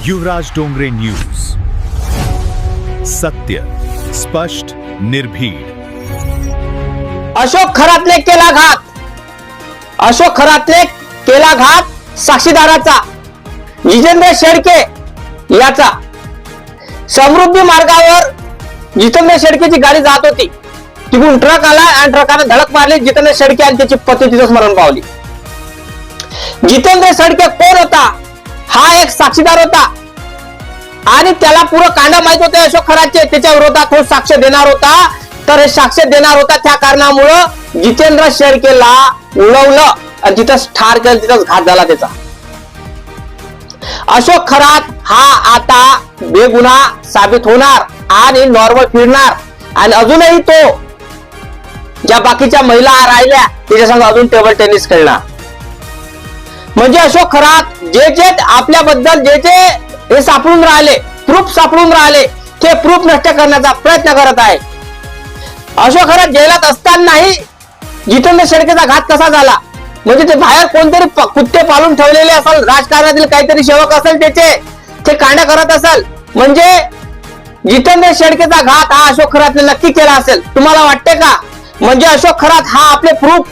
युवराज Dongre news, सत्य, स्पष्ट, निर्भीड. अशोक खरातने केला घात. अशोक खरातने केला घात साक्षीदाराचा. जितेंद्र शेळके याचा. समृद्धी मार्गावर जितेंद्र शेळकेची गाडी जात होती, तिकडून ट्रक आला आणि ट्रकाने धडक मारली. जितेंद्र शेळके आणि त्याची पत्नी तिथेच मरण पावली. जितेंद्र शेळके कोण होता? हा एक साक्षीदार होता आणि त्याला पुरं कांड माहित होते अशोक खरातचे. त्याच्या विरोधात तो साक्ष देणार होता. तर हे साक्ष देणार होता, त्या कारणामुळं जितेंद्र शेळकेला उडवलं आणि तिथंच ठार केलं, तिथंच घात झाला त्याचा. अशोक खरात हा आता बेगुन्हा साबित होणार आणि नॉर्मल फिरणार आणि अजूनही तो ज्या बाकीच्या महिला राहिल्या त्याच्या संग अजून टेबल टेनिस खेळणार. म्हणजे अशोक खरात जे आपल्याबद्दल जे हे सापडून राहिले, प्रूफ सापडून राहिले, ते प्रूफ नष्ट करण्याचा प्रयत्न करत आहे. अशोक खरात जेलात असतानाही जितेंद्र शेळकेचा घात कसा झाला? म्हणजे ते बाहेर कोणतरी कुत्ते पालून ठेवलेले असेल, राजकारणातील काहीतरी सेवक असेल, ते कांड करत असेल. म्हणजे जितेंद्र शेळकेचा घात हा अशोक खरातने नक्की केला असेल. तुम्हाला वाटते का? म्हणजे अशोक खरात हा आपले प्रूफ,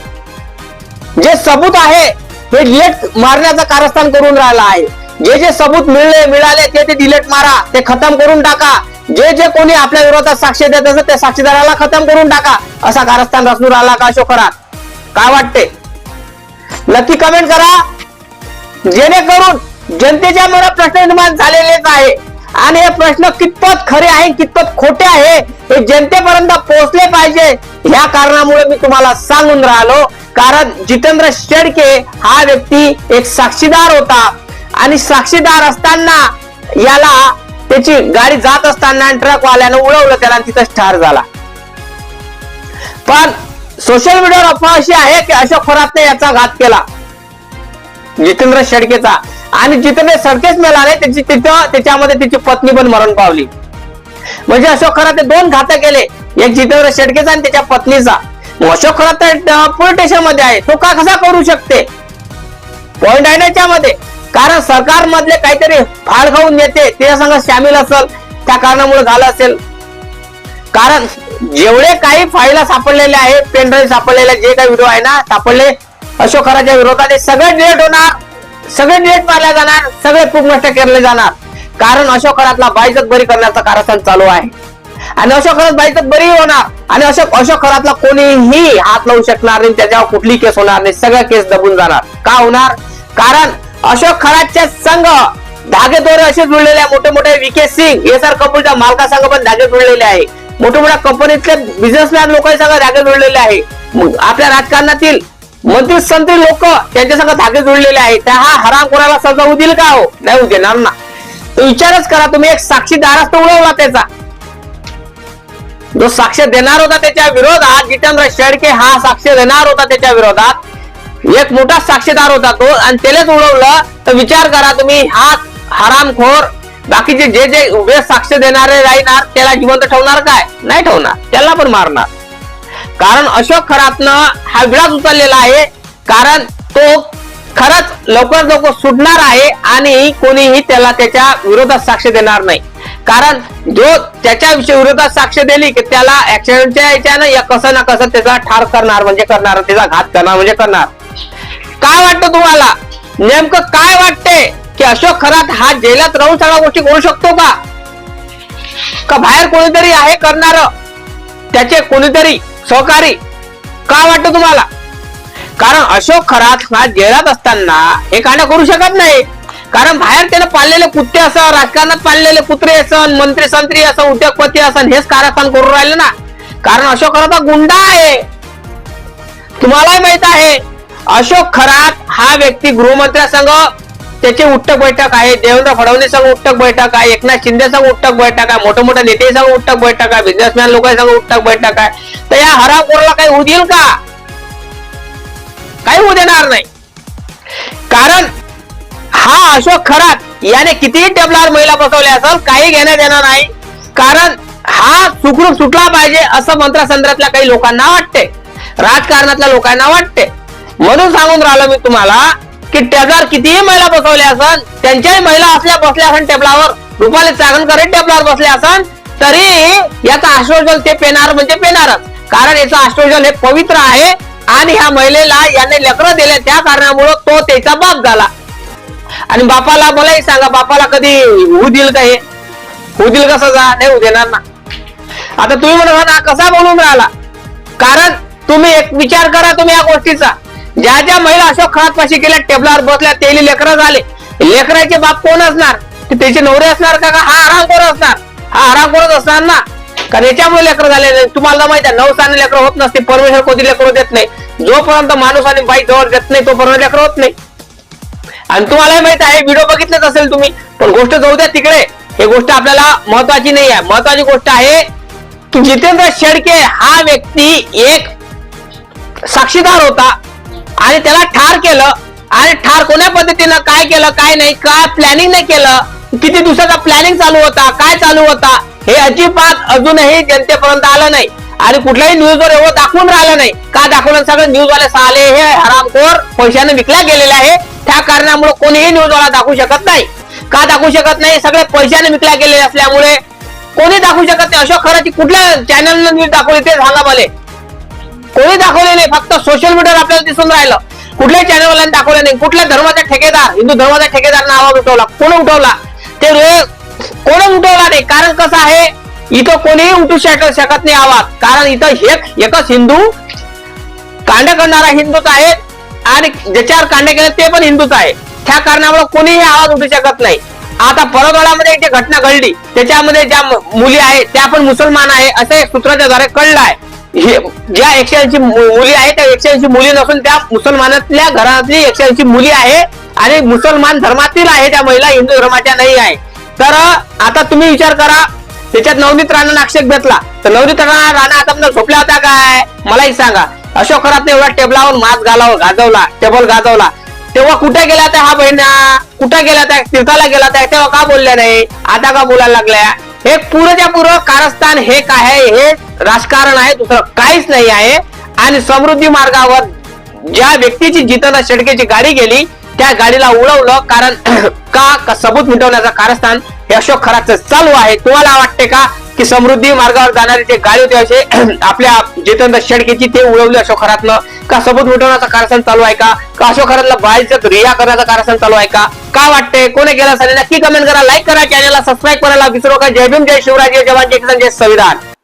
जे सबूत आहे, हे डिलीट मारण्याचं कारस्थान करून राहिला आहे. जे सबूत मिळाले ते डिलीट मारा, ते खतम करून टाका. जे कोणी आपल्या विरोधात साक्ष देत असेल त्या साक्षीदाराला खतम करून टाका, असा कारस्थान रचून राहिला का अशोक खरात? काय वाटते? नक्की कमेंट करा, जेणेकरून जनतेच्या मनात प्रश्न निर्माण झालेलेच आहे आणि हे प्रश्न कितपत खरे आहे, कितपत खोटे आहे, हे जनतेपर्यंत पोहोचले पाहिजे. ह्या कारणामुळे मी तुम्हाला सांगून राहिलो. कारण जितेंद्र शेळके हा व्यक्ती एक साक्षीदार होता आणि साक्षीदार असताना याला त्याची गाडी जात असताना ट्रकवाल्यानं उडवलं त्याला आणि तिथंच ठार झाला. पण सोशल मीडियावर अफवा अशी आहे की अशोक खरातने याचा घात केला जितेंद्र शेळकेचा आणि जितेंद्र शेळकेच मेला नाही, त्याच्यामध्ये त्याची पत्नी पण मरण पावली. म्हणजे अशोक खरातने दोन घात केले, एक जितेंद्र शेळकेचा आणि त्याच्या पत्नीचा. अशोक खरात पोलीस स्टेशन मध्ये आहे, तो का कसा करू शकते? पॉइंट आहे त्याच्यामध्ये. कारण सरकार मधले काहीतरी फाळ खाऊन नेते त्याच्या संग सामील असेल, त्या कारणामुळे झालं असेल. कारण जेवढे काही फाईला सापडलेले आहे, पेनड्राईव्ह सापडलेले, जे काही व्हिडिओ आहे ना सापडले अशोक खरातच्या विरोधात, सगळे डिलीट होणार, सगळे डिलीट मारले जाणार, सगळे प्रूफ नष्ट केले जाणार. कारण अशोक खरातला बाइज्जत बरी करण्याचं कारस्थान चालू आहे आणि अशोक खरात बाइज्जत बरी होणार आणि अशोक खरातला कोणीही हात लावू शकणार नाही, त्याच्यावर कुठली केस होणार नाही, सगळ्या केस दबून जाणार. का होणार? कारण अशोक खरातच्या संघ धागे दोरे असे जुळलेले आहे. मोठे मोठे विके सिंग एसआर कंपनीच्या मालका संघ पण धागे जुळलेले आहे. मोठ्या मोठ्या कंपनीतले बिझनेसमॅन लोकांच्या संघ धागे जुळलेले आहे. आपल्या राजकारणातील मंत्री संत्री लोक त्यांच्या संघ धागे जुळलेले आहेत. त्या हा हराम कोणाला सजा होऊ देईल का? हो, नाही होऊ देणार ना. तो विचारच करा तुम्ही. एक साक्षीदारच तो उडवला त्याचा, जो साक्ष देणार होता त्याच्या विरोधात. जितेंद्र शेळके हा साक्ष देणार होता त्याच्या विरोधात, एक मोठा साक्षीदार होता तो, आणि त्यालाच उडवलं. तर विचार करा तुम्ही, हा हरामखोर बाकीचे जे उभे साक्ष देणारे राहणार त्याला जिवंत ठेवणार काय? नाही ठेवणार, त्याला पण मारणार. कारण अशोक खरातनं हा विळाच उचललेला आहे. कारण तो खरंच लवकर सुटणार आहे आणि कोणीही त्याला त्याच्या विरोधात साक्ष देणार नाही. कारण जो त्याच्या विरोधात साक्ष दिली की त्याला ऍक्सिडेंटच्या याच्यानं या कसं ना कसं त्याचा ठार करणार, म्हणजे करणार, त्याचा घात करणार म्हणजे करणार. काय वाटतं तुम्हाला? नेमकं काय वाटते की अशोक खरात हा जेलात राहून सगळ्या गोष्टी करू शकतो का बाहेर कोणीतरी आहे करणार, त्याचे कोणीतरी सहकारी? काय वाटतं तुम्हाला? कारण अशोक खरात हा जेलात असताना हे कांड करू शकत नाही. कारण बाहेर त्याने पाळलेले कुत्ते असं, राजकारणात पाळलेले कुत्रे असन, मंत्री संत्री असं, उद्योगपती असन, हेच कारस्थान करून राहिले ना. कारण अशोक खरात हा गुंडा आहे, तुम्हालाही माहित आहे. अशोक खरात हा व्यक्ती गृहमंत्र्यांसंग त्याची उठक बैठक आहे, देवेंद्र फडणवीस संघ उठक बैठक आहे, एकनाथ शिंदे संघ उठक बैठक आहे, मोठे मोठे नेते संघ उठक बैठक आहे, बिझनेसमॅन लोकांसंग उठक बैठक आहे. तर या हरामखोराला काही होऊ देईल का? काही होऊ देणार नाही. कारण हा अशोक खरात याने कितीही टेबलावर महिला बसवल्या असेल, काही घेण्यात येणार नाही. कारण हा सुखरूप सुटला पाहिजे असं मंत्रसंद्रातल्या काही लोकांना वाटते, राजकारणातल्या लोकांना वाटते. म्हणून सांगून राहिलो मी तुम्हाला की टेबलावर कितीही महिला बसवल्या असन, त्यांच्याही महिला असल्या बसल्या असन टेबलावर, रुपाली चाकणकर टेबलावर बसले असन, तरी याचा आश्वासन ते पेणार म्हणजे पेणारच. कारण याचं आश्वासन हे पवित्र आहे आणि ह्या महिलेला याने लेकरं दिले त्या कारणामुळे तो त्याचा बाप झाला. आणि बापाला मलाही सांगा, बापाला कधी होऊ देईल का? हे होऊ देईल कसं? नाही होऊ देणार ना. आता तुम्ही म्हणा ना कसा बोलून राहिला, कारण तुम्ही एक विचार करा तुम्ही या गोष्टीचा. ज्या ज्या महिला अशोक खरात पाशी गेल्या टेबलावर बसल्या ते लेकरं झाले, लेकराचे बाप कोण असणार? ते त्याचे नवरे असणार का? हा हरामखोर असणार, हा हरामखोरच असणार ना. कारण याच्यामुळे लेकरं झाले. तुम्हाला माहिती आहे 9 साने लेकरं होत नसते, परमेश्वर कोणती लेकरं देत नाही. जोपर्यंत माणूस आणि बाई जवळ देत नाही तोपर्यंत लेकरं होत नाही. आणि तुम्हालाही माहित आहे, व्हिडिओ बघितलेच असेल तुम्ही. पण गोष्ट जाऊ द्या तिकडे, हे गोष्ट आपल्याला महत्वाची नाही आहे. महत्वाची गोष्ट आहे की जितेंद्र शेळके हा व्यक्ती एक साक्षीदार होता आणि त्याला ठार केलं. आणि ठार कोण्या पद्धतीनं काय केलं, काय नाही, काय प्लॅनिंग नाही केलं, किती दिवसाचा प्लॅनिंग चालू होता, काय चालू होता, हे अजिबात अजूनही जनतेपर्यंत आलं नाही. आणि कुठल्याही न्यूजवर एवढं दाखवून राहिलं नाही. का दाखवलं? सगळे न्यूजवाले साले हे हरामखोर पैशाने विकल्या गेलेले आहे. त्या कारणामुळे कोणीही न्यूजवाला दाखवू शकत नाही. का दाखवू शकत नाही? सगळे पैशाने विकल्या गेलेले असल्यामुळे कोणी दाखवू शकत नाही. अशोक खराची कुठल्या चॅनलने न्यूज दाखवली ते सांगा मला. कोणी दाखवले नाही, फक्त सोशल मीडियावर आपल्याला दिसून राहिलं. कुठल्याही चॅनलवाल्यांनी दाखवलं नाही. कुठल्या धर्माचा ठेकेदार, हिंदू धर्माचा ठेकेदार आवाज उठवला? कोण उठवला? ते कोण उठवला नाही. कारण कसं आहे, इथं कोणीही उठू शकत नाही आवाज. कारण इथं एकच हिंदू कांड करणारा हिंदूच आहे आणि ज्याच्यावर कांड केले ते पण हिंदूच आहे. त्या कारणामुळे कोणीही आवाज उठू शकत नाही. आता परवडामध्ये एक घटना घडली, त्याच्यामध्ये ज्या मुली आहेत त्या पण मुसलमान आहे असं एक सूत्राच्या द्वारे कळलं आहे. ज्या 180 मुली आहेत त्या 180 मुली नसून त्या मुसलमानातल्या घरातली 180 मुली आहे आणि मुसलमान धर्मातील आहे. त्या महिला हिंदू धर्माच्या नाही आहे. तर आता तुम्ही विचार करा, त्याच्यात नवनीत राणा आक्षेप घेतला तर नवनीत राणा आता झोपल्या होत्या काय? मलाही सांगा. अशोक खरात एवढा टेबलावर मास गाजवला, टेबल गाजवला, तेव्हा कुठे गेला त्या हा बहिणा? कुठे गेला त्या? तीर्थाला गेला त्या? तेव्हा का बोलल्या नाही? आता का बोलायला लागल्या? हे पुरंच्या पुरं कारस्थान हे काय आहे? हे राजकारण आहे, दुसरं काहीच नाही आहे. आणि समृद्धी मार्गावर ज्या व्यक्तीची जितेंद्र शेळकेची गाडी गेली त्या गाडीला उडवलं. कारण का सबूत मिटवण्याचं कारस्थान हे अशोक खराचं चालू आहे. तुम्हाला वाटते का की समृद्धी मार्गावर जाणारी जे गाडी होते असे आपल्या जितेंद्र शेळकेची ते उडवली अशोक खरातनं? का सबूत मिटवण्याचं कारस्थान चालू आहे का? अशोक खरातला बाहेरचं रिया करण्याचं कारस्थान चालू आहे का? काय वाटते? कोणी केलं असेल नक्की कमेंट करा, लाईक करा, चॅनलला सबस्क्राईब करायला विसरू नका. जय भीम, जय शिवराय, जय जवान, जय किसान, जय संविधान.